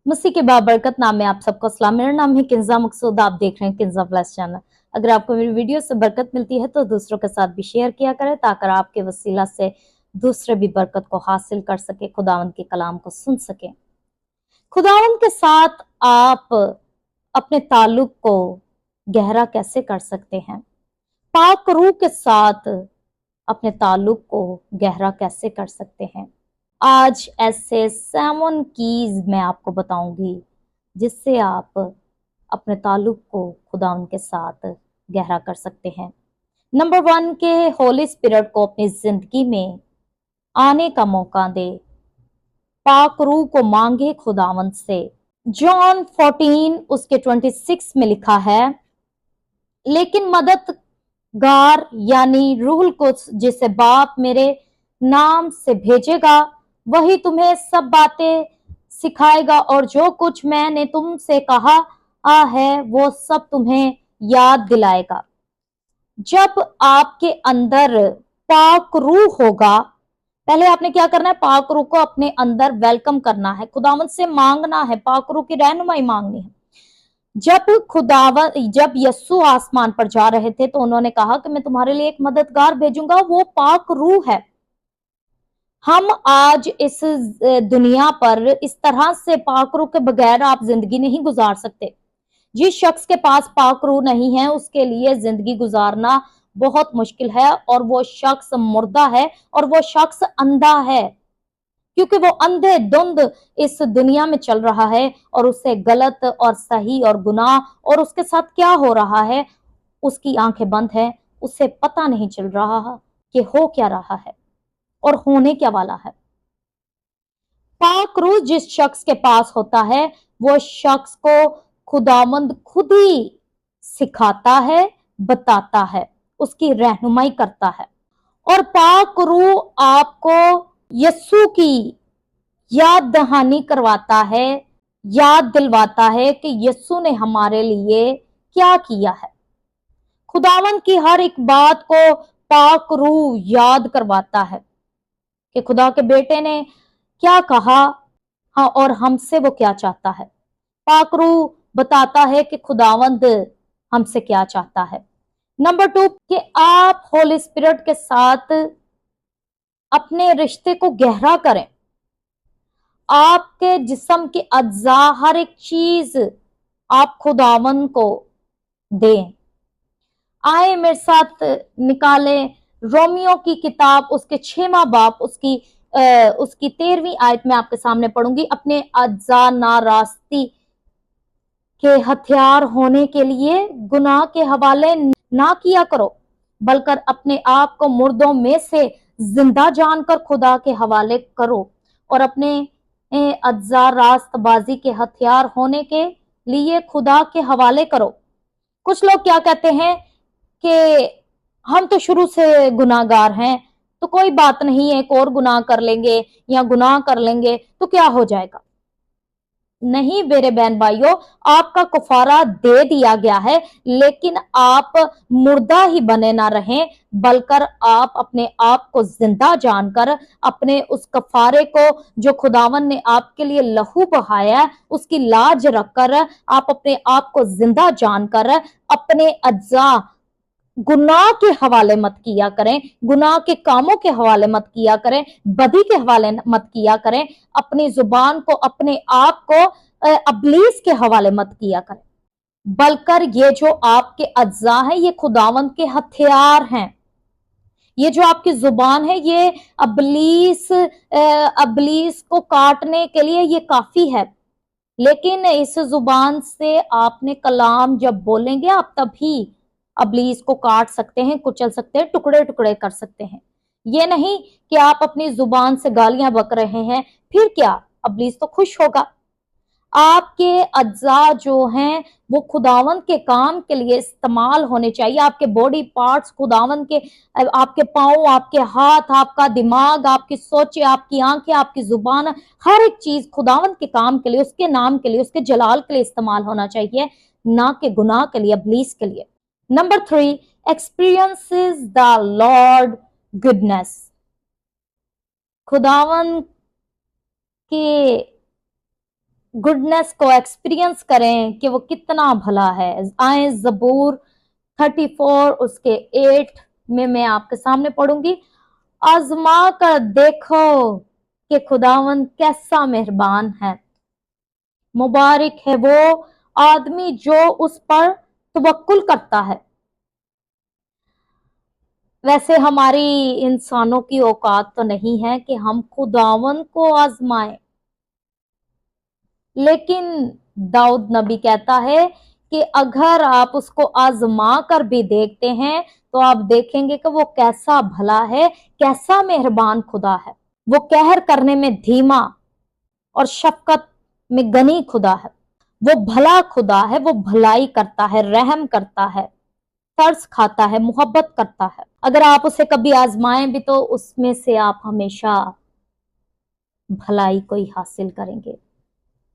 मसीह के बाबरकत नाम में आप सबको सलाम। मेरा नाम है किंजा मकसूद, आप देख रहे हैं किंजा प्लस चैनल। अगर आपको मेरी वीडियो से बरकत मिलती है तो दूसरों के साथ भी शेयर किया करें ताकि आपके वसीला से दूसरे भी बरकत को हासिल कर सके, खुदावंद के कलाम को सुन सके। खुदावंद के साथ आप अपने ताल्लुक को गहरा कैसे कर सकते हैं? पाक रूह के साथ अपने ताल्लुक को गहरा कैसे कर सकते हैं? आज ऐसे 7 कीज मैं आपको बताऊंगी जिससे आप अपने ताल्लुक को खुदावंद के साथ गहरा कर सकते हैं। नंबर 1 के होली स्पिरिट को अपनी जिंदगी में आने का मौका दे, पाक रूह को मांगे खुदावंद से। जॉन 14 उसके 26 में लिखा है, लेकिन मददगार यानी रूहुल कुद्स जिसे बाप मेरे नाम से भेजेगा वही तुम्हें सब बातें सिखाएगा और जो कुछ मैंने तुमसे कहा है वो सब तुम्हें याद दिलाएगा। जब आपके अंदर पाक रूह होगा, पहले आपने क्या करना है? पाक रूह को अपने अंदर वेलकम करना है, खुदावंद से मांगना है, पाक रूह की रहनुमाई मांगनी है। जब यस्सु आसमान पर जा रहे थे तो उन्होंने कहा कि मैं तुम्हारे लिए एक मददगार भेजूंगा, वो पाक रूह है। हम आज इस दुनिया पर इस तरह से पाक रूह के बगैर आप जिंदगी नहीं गुजार सकते। जिस शख्स के पास पाक रूह नहीं है उसके लिए जिंदगी गुजारना बहुत मुश्किल है, और वो शख्स मुर्दा है और वो शख्स अंधा है, क्योंकि वो अंधे धुंध इस दुनिया में चल रहा है और उसे गलत और सही और गुनाह और उसके साथ क्या हो रहा है उसकी आंखें बंद है, उसे पता नहीं चल रहा कि हो क्या रहा है और होने क्या वाला है। पाक रूह जिस शख्स के पास होता है वो शख्स को खुदावंद खुद ही सिखाता है, बताता है, उसकी रहनुमाई करता है। और पाक रूह आपको यस्सु की याद दहानी करवाता है, याद दिलवाता है कि यस्सु ने हमारे लिए क्या किया है। खुदावंद की हर एक बात को पाक रूह याद करवाता है कि खुदा के बेटे ने क्या कहा, हाँ, और हमसे वो क्या चाहता है। पाक रूह बताता है कि खुदावंद हमसे क्या चाहता है। नंबर 2 कि आप होली स्पिरिट के साथ अपने रिश्ते को गहरा करें। आपके जिस्म के अज्जा हर एक चीज आप खुदावंद को दें। आए मेरे साथ निकालें रोमियो की किताब उसके 6वां बाब उसकी 13वीं आयत में आपके सामने पढ़ूंगी। अपने अज्जा नारास्ती के हथियार होने के लिए गुनाह के हवाले ना किया करो, बल्कि अपने आप को मुर्दों में से जिंदा जानकर खुदा के हवाले करो और अपने अज्जा रास्तबाजी के हथियार होने के लिए खुदा के हवाले करो। कुछ लोग क्या कहते हैं कि हम तो शुरू से गुनाहगार हैं, तो कोई बात नहीं, एक और गुनाह कर लेंगे या गुनाह कर लेंगे तो क्या हो जाएगा। नहीं मेरे बहन भाइयों, आपका कफारा दे दिया गया है, लेकिन आप मुर्दा ही बने ना रहें, बल्कि आप अपने आप को जिंदा जानकर अपने उस कफारे को जो खुदावन ने आपके लिए लहू बहाया उसकी लाज रखकर आप अपने आप को जिंदा जानकर अपने अज्जा गुनाह के हवाले मत किया करें, गुनाह के कामों के हवाले मत किया करें, बदी के हवाले मत किया करें, अपनी जुबान को अपने आप को अबलीस के हवाले मत किया करें, बल्कि ये जो आपके अज्जा हैं ये खुदावंद के हथियार हैं। ये जो आपकी जुबान है ये अबलीस को काटने के लिए ये काफी है, लेकिन इस जुबान से आपने कलाम जब बोलेंगे आप तभी अबलीस को काट सकते हैं, कुचल सकते हैं, टुकड़े टुकड़े कर सकते हैं। ये नहीं कि आप अपनी जुबान से गालियां बक रहे हैं, फिर क्या, अबलीस तो खुश होगा। आपके अज्जा जो हैं वो खुदावंद के काम के लिए इस्तेमाल होने चाहिए। आपके बॉडी पार्ट्स खुदावंद के, आपके पाँव, आपके हाथ, आपका दिमाग, आपकी सोच, आपकी आंखें, आपकी जुबान, हर एक चीज खुदावंद के काम के लिए, उसके नाम के लिए, उसके जलाल के लिए इस्तेमाल होना चाहिए, ना कि गुनाह के लिए, अबलीस के लिए। Number 3 experiences the Lord goodness. खुदावंद के गुडनेस को एक्सपीरियंस करें कि वो कितना भला है। आए ज़बूर 34 उसके 8 में मैं आपके सामने पढ़ूंगी। आजमा कर देखो कि खुदावंद कैसा मेहरबान है, मुबारक है वो आदमी जो उस पर तवक्कुल करता है। वैसे हमारी इंसानों की औकात तो नहीं है कि हम खुदावंद को आजमाएं, लेकिन दाऊद नबी कहता है कि अगर आप उसको आजमा कर भी देखते हैं तो आप देखेंगे कि वो कैसा भला है, कैसा मेहरबान खुदा है। वो कहर करने में धीमा और शफकत में गनी खुदा है। वो भला खुदा है, वो भलाई करता है, रहम करता है, तरस खाता है, मोहब्बत करता है। अगर आप उसे कभी आजमाएं भी तो उसमें से आप हमेशा भलाई को ही हासिल करेंगे।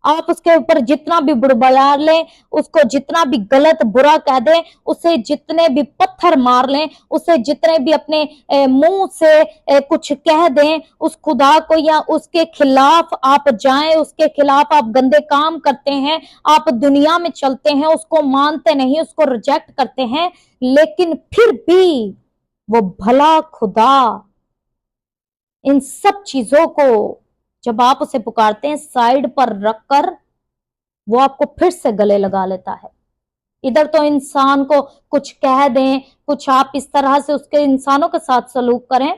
आप उसके ऊपर जितना भी बुड़बड़ा लें, उसको जितना भी गलत बुरा कह दें, उसे जितने भी पत्थर मार लें, उसे जितने भी अपने मुंह से कुछ कह दें उस खुदा को, या उसके खिलाफ आप जाएं, उसके खिलाफ आप गंदे काम करते हैं, आप दुनिया में चलते हैं, उसको मानते नहीं, उसको रिजेक्ट करते हैं, लेकिन फिर भी वो भला खुदा इन सब चीजों को जब आप उसे पुकारते हैं साइड पर रखकर वो आपको फिर से गले लगा लेता है। इधर तो इंसान को कुछ कह दें, कुछ आप इस तरह से उसके इंसानों के साथ सलूक करें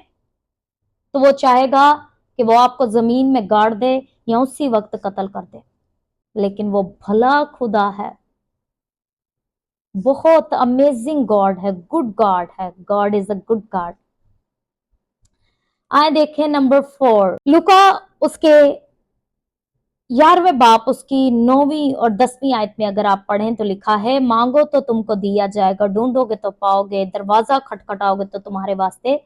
तो वो चाहेगा कि वो आपको जमीन में गाड़ दे या उसी वक्त कत्ल कर दे, लेकिन वो भला खुदा है, बहुत अमेजिंग गॉड है, गुड गॉड है। God is a good God. आए देखें नंबर 4, लुका उसके 11वें बाप उसकी 9वीं और 10वीं आयत में अगर आप पढ़ें तो लिखा है, मांगो तो तुमको दिया जाएगा, ढूंढोगे तो पाओगे, दरवाजा खटखटाओगे तो तुम्हारे वास्ते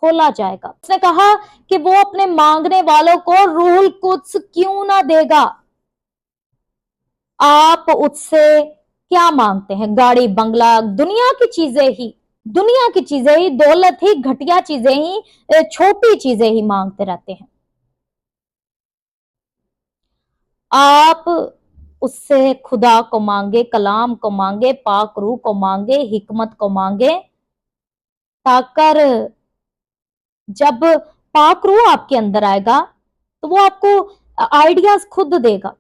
खोला जाएगा। उसने कहा कि वो अपने मांगने वालों को रूहुल कुद्स क्यों ना देगा। आप उससे क्या मांगते हैं? गाड़ी बंगला, दुनिया की चीजें ही, दुनिया की चीजें ही, दौलत ही, घटिया चीजें ही, छोटी चीजें ही मांगते रहते हैं। आप उससे खुदा को मांगे, कलाम को मांगे, पाक रूह को मांगे, हिकमत को मांगे, ताकर जब पाक रूह आपके अंदर आएगा तो वो आपको आइडियाज खुद देगा,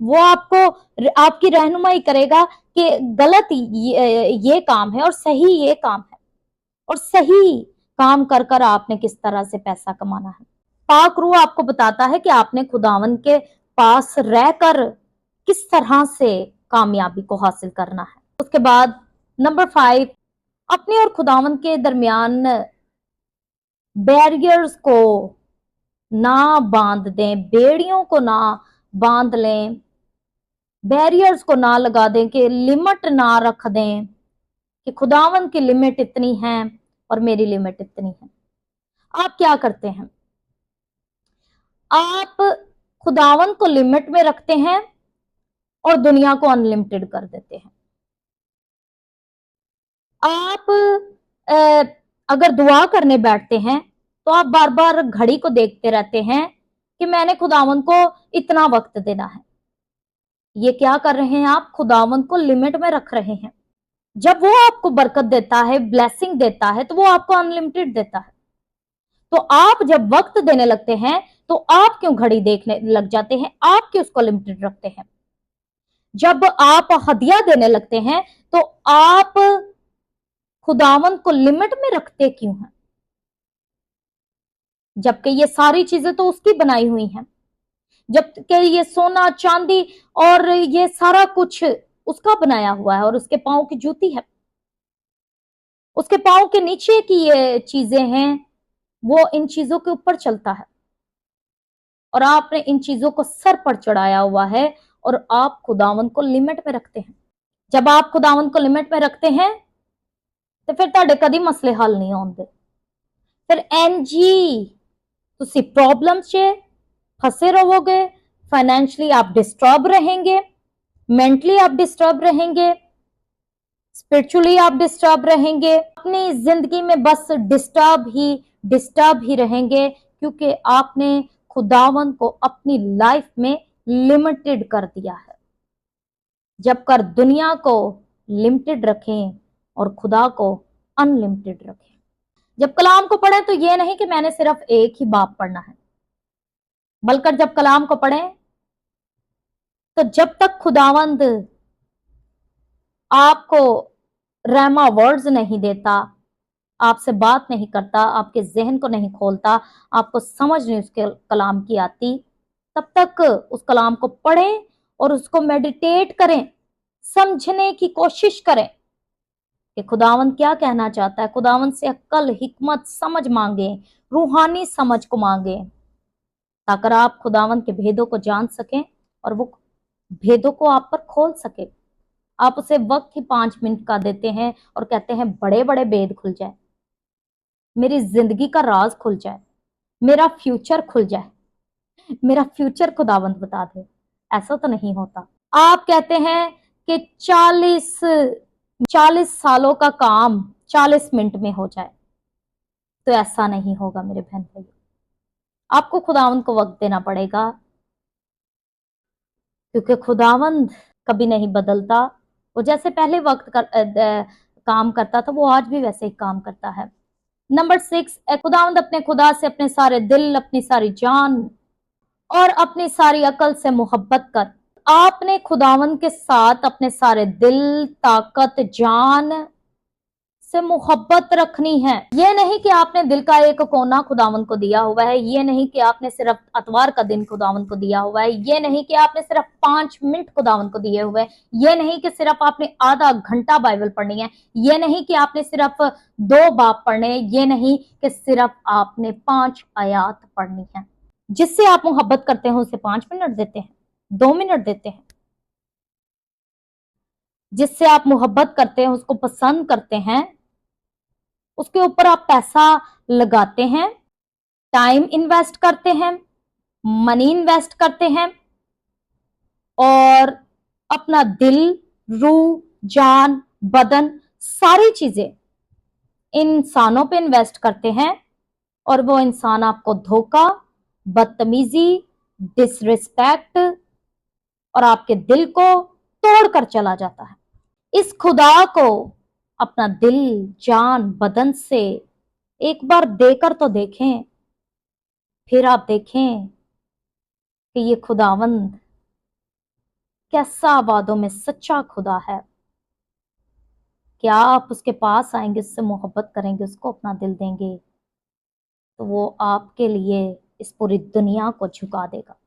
वो आपको आपकी रहनुमाई करेगा कि गलत ये काम है और सही ये काम है, और सही काम कर कर आपने किस तरह से पैसा कमाना है। पाक रूह आपको बताता है कि आपने खुदावन के पास रहकर किस तरह से कामयाबी को हासिल करना है। उसके बाद नंबर 5, अपने और खुदावन के दरमियान बैरियर्स को ना बांध दें, बेड़ियों को ना बांध लें, बैरियर्स को ना लगा दें, कि लिमिट ना रख दें कि खुदावन की लिमिट इतनी है और मेरी लिमिट इतनी है। आप क्या करते हैं? आप खुदावन को लिमिट में रखते हैं और दुनिया को अनलिमिटेड कर देते हैं। आप अगर दुआ करने बैठते हैं तो आप बार बार घड़ी को देखते रहते हैं कि मैंने खुदावन को इतना वक्त देना है। ये क्या कर रहे हैं? आप खुदावन को लिमिट में रख रहे हैं। जब वो आपको बरकत देता है, ब्लेसिंग देता है, तो वो आपको अनलिमिटेड देता है। तो आप जब वक्त देने लगते हैं तो आप क्यों घड़ी देखने लग जाते हैं? आप क्यों उसको लिमिटेड रखते हैं? जब आप हदिया देने लगते हैं तो आप खुदावन को लिमिट में रखते क्यों हैं? जबकि ये सारी चीजें तो उसकी बनाई हुई हैं, जबकि ये सोना चांदी और ये सारा कुछ उसका बनाया हुआ है, और उसके पांव की जूती है, उसके पांव के नीचे की ये चीजें हैं, वो इन चीजों के ऊपर चलता है, और आपने इन चीजों को सर पर चढ़ाया हुआ है और आप खुदावन को लिमिट में रखते हैं। जब आप खुदावन को लिमिट में रखते हैं तो फिर ਤੁਹਾਡੇ कदी मसले हल नहीं होंगे। फिर एनजी तुसी प्रॉब्लम च फंसे रहोगे, फाइनेंशियली आप डिस्टर्ब रहेंगे, मेंटली आप डिस्टर्ब रहेंगे, स्पिरिचुअली आप डिस्टर्ब रहेंगे, अपनी जिंदगी में बस डिस्टर्ब ही रहेंगे, क्योंकि आपने खुदावन को अपनी लाइफ में लिमिटेड कर दिया है। जब कर दुनिया को लिमिटेड रखें और खुदा को अनलिमिटेड रखें। जब कलाम को पढ़ें तो ये नहीं कि मैंने सिर्फ एक ही बाब पढ़ना है, बल्कि जब कलाम को पढ़ें तो जब तक खुदावंद आपको रहमा वर्ड्स नहीं देता, आपसे बात नहीं करता, आपके जहन को नहीं खोलता, आपको समझ नहीं उसके कलाम की आती, तब तक उस कलाम को पढ़ें और उसको मेडिटेट करें, समझने की कोशिश करें कि खुदावंद क्या कहना चाहता है। खुदावंद से अक्ल, हिकमत, समझ मांगे, रूहानी समझ को मांगे, ताकि आप खुदावंद के भेदों को जान सकें और वो भेदों को आप पर खोल सके। आप उसे वक्त ही 5 मिनट का देते हैं और कहते हैं बड़े बड़े भेद खुल जाए, मेरी जिंदगी का राज खुल जाए, मेरा फ्यूचर खुल जाए, मेरा फ्यूचर खुदावंद बता दे। ऐसा तो नहीं होता। आप कहते हैं कि 40 सालों का काम 40 मिनट में हो जाए, तो ऐसा नहीं होगा मेरे बहन भाई। आपको खुदावंद को वक्त देना पड़ेगा, क्योंकि खुदावंद कभी नहीं बदलता। वो जैसे पहले काम करता था, वो आज भी वैसे ही काम करता है। नंबर 6, खुदावंद अपने खुदा से अपने सारे दिल, अपनी सारी जान और अपनी सारी अकल से मोहब्बत कर। आपने खुदावंद के साथ अपने सारे दिल, ताकत, जान से मोहब्बत रखनी है। ये नहीं कि आपने दिल का एक कोना खुदावंद को दिया हुआ है, ये नहीं कि आपने सिर्फ अतवार का दिन खुदावंद को दिया हुआ है, ये नहीं कि आपने सिर्फ 5 मिनट खुदावंद को दिए हुए हैं, ये नहीं कि सिर्फ आपने आधा घंटा बाइबल पढ़नी है, ये नहीं कि आपने सिर्फ 2 बाब पढ़ने, ये नहीं कि सिर्फ आपने 5 आयात पढ़नी है। जिससे आप मोहब्बत करते हैं उसे 5 मिनट देते हैं, 2 मिनट देते हैं। जिससे आप मोहब्बत करते हैं, उसको पसंद करते हैं, उसके ऊपर आप पैसा लगाते हैं, टाइम इन्वेस्ट करते हैं, मनी इन्वेस्ट करते हैं और अपना दिल, रूह, जान, बदन, सारी चीजें इंसानों पे इन्वेस्ट करते हैं और वो इंसान आपको धोखा, बदतमीजी, डिसरिस्पेक्ट और आपके दिल को तोड़कर चला जाता है। इस खुदा को अपना दिल, जान, बदन से एक बार देकर तो देखें, फिर आप देखें कि ये खुदावंद कैसा वादों में सच्चा खुदा है। क्या आप उसके पास आएंगे, उससे मोहब्बत करेंगे, उसको अपना दिल देंगे, तो वो आपके लिए इस पूरी दुनिया को झुका देगा।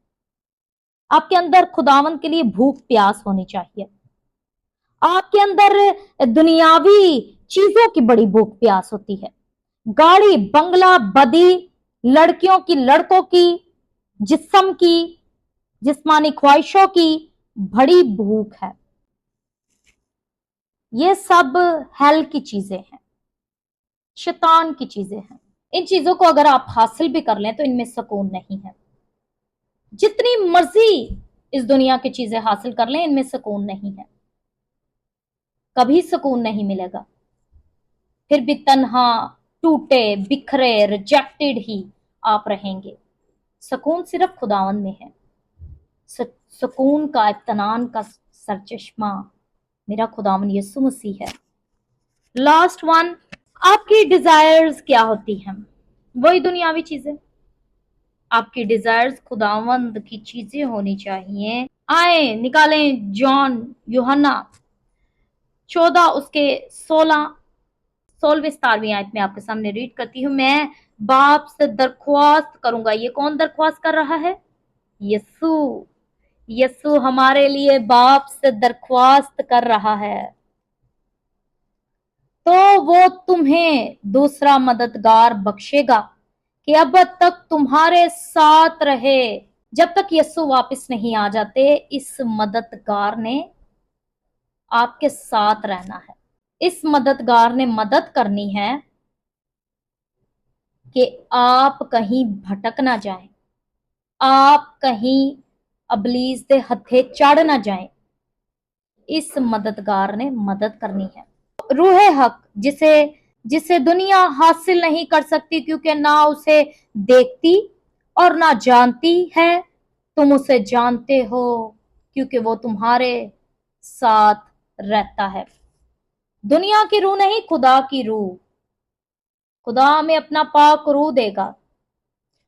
आपके अंदर खुदावंद के लिए भूख प्यास होनी चाहिए। आपके अंदर दुनियावी चीजों की बड़ी भूख प्यास होती है, गाड़ी, बंगला, बदी, लड़कियों की, लड़कों की, जिस्म की, जिस्मानी ख्वाहिशों की बड़ी भूख है। ये सब हेल की चीजें हैं, शैतान की चीजें हैं। इन चीजों को अगर आप हासिल भी कर लें तो इनमें सुकून नहीं है। जितनी मर्जी इस दुनिया की चीजें हासिल कर लें, इनमें सुकून नहीं है, कभी सुकून नहीं मिलेगा। फिर भी तन्हा, टूटे, बिखरे, रिजेक्टेड ही आप रहेंगे। सुकून सिर्फ खुदावंद में है। सुकून का, इत्मीनान का सरचश्मा मेरा खुदावंद यीशु मसीह है। लास्ट वन, आपकी डिजायर्स क्या होती हैं? वही दुनियावी चीजें। आपकी डिजायर्स खुदावंद की चीजें होनी चाहिए। आए निकालें जॉन यूहन्ना 14 उसके 16वीं 17वीं आयत में आपके सामने रीड करती हूँ। मैं बाप से दरख्वास्त करूंगा। ये कौन दरख्वास्त कर रहा है? यीशु। यीशु हमारे लिए बाप से दरख्वास्त कर रहा है, तो वो तुम्हें दूसरा मददगार बख्शेगा कि अब तक तुम्हारे साथ रहे। जब तक यीशु वापस नहीं आ जाते, इस मददगार ने आपके साथ रहना है। इस मददगार ने मदद करनी है कि आप कहीं भटक ना जाएं, आप कहीं अबलीस दे हथे चढ़ ना जाएं। इस मददगार ने मदद करनी है। रूहे हक, जिसे दुनिया हासिल नहीं कर सकती, क्योंकि ना उसे देखती और ना जानती है, तुम उसे जानते हो क्योंकि वो तुम्हारे साथ रहता है। दुनिया की रूह नहीं, खुदा की रूह। खुदा हमें अपना पाक रूह देगा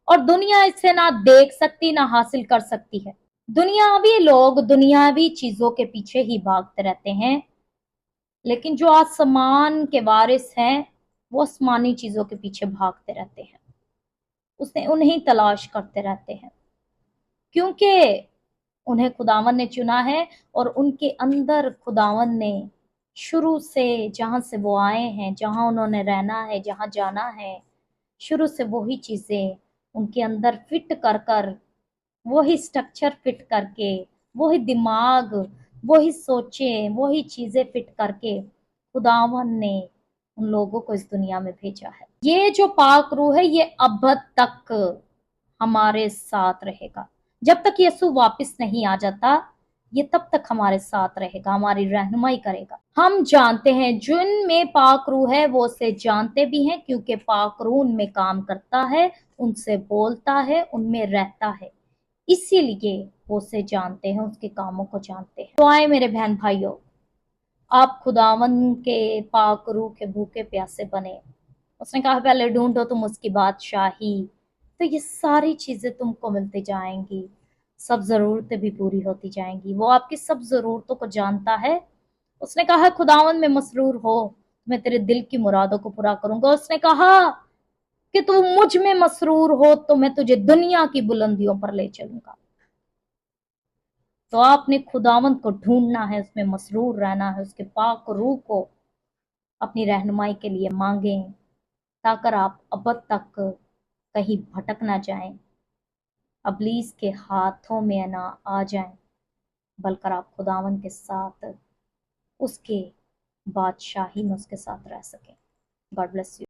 और दुनिया इससे ना देख सकती ना हासिल कर सकती है। दुनियावी लोग दुनियावी चीजों के पीछे ही भागते रहते हैं, लेकिन जो आसमान के वारिस हैं वो आसमानी चीजों के पीछे भागते रहते हैं, उसने उन्हें तलाश करते रहते हैं, क्योंकि उन्हें खुदावन ने चुना है और उनके अंदर खुदावन ने शुरू से जहां से वो आए हैं, जहां उन्होंने रहना है, जहां जाना है, शुरू से वही चीजें उनके अंदर फिट कर कर, वही स्ट्रक्चर फिट करके, वही दिमाग, वही सोचें, वही चीजें फिट करके खुदावन ने उन लोगों को इस दुनिया में भेजा है। ये जो पाक रूह है ये अब तक हमारे साथ रहेगा। जब तक यीशु वापस नहीं आ जाता, ये तब तक हमारे साथ रहेगा, हमारी रहनुमाई करेगा। हम जानते हैं जिनमें पाक रूह है वो उसे जानते भी हैं, क्योंकि पाक रूह उनमें काम करता है, उनसे बोलता है, उनमें रहता है, इसीलिए वो उसे जानते हैं, उसके कामों को जानते हैं। तो आए मेरे बहन भाइयों, आप खुदावन के पाक रूह के भूखे प्यासे बने। उसने कहा पहले ढूंढो तुम उसकी बादशाही, तो ये सारी चीजें तुमको मिलती जाएंगी, सब जरूरतें भी पूरी होती जाएंगी। वो आपकी सब जरूरतों को जानता है। उसने कहा खुदावन में मसरूर हो, मैं तेरे दिल की मुरादों को पूरा करूंगा। उसने कहा कि तू मुझ में मसरूर हो तो मैं तुझे दुनिया की बुलंदियों पर ले चलूंगा। तो आपने खुदावन को ढूंढना है, उसमें मसरूर रहना है, उसके पाक रूह को अपनी रहनुमाई के लिए मांगें, ताकि आप अब तक कहीं भटक ना जाएं, अबलीस के हाथों में ना आ जाएं, बल्कि आप खुदावन के साथ उसके बादशाही में उसके साथ रह सकें। God bless you.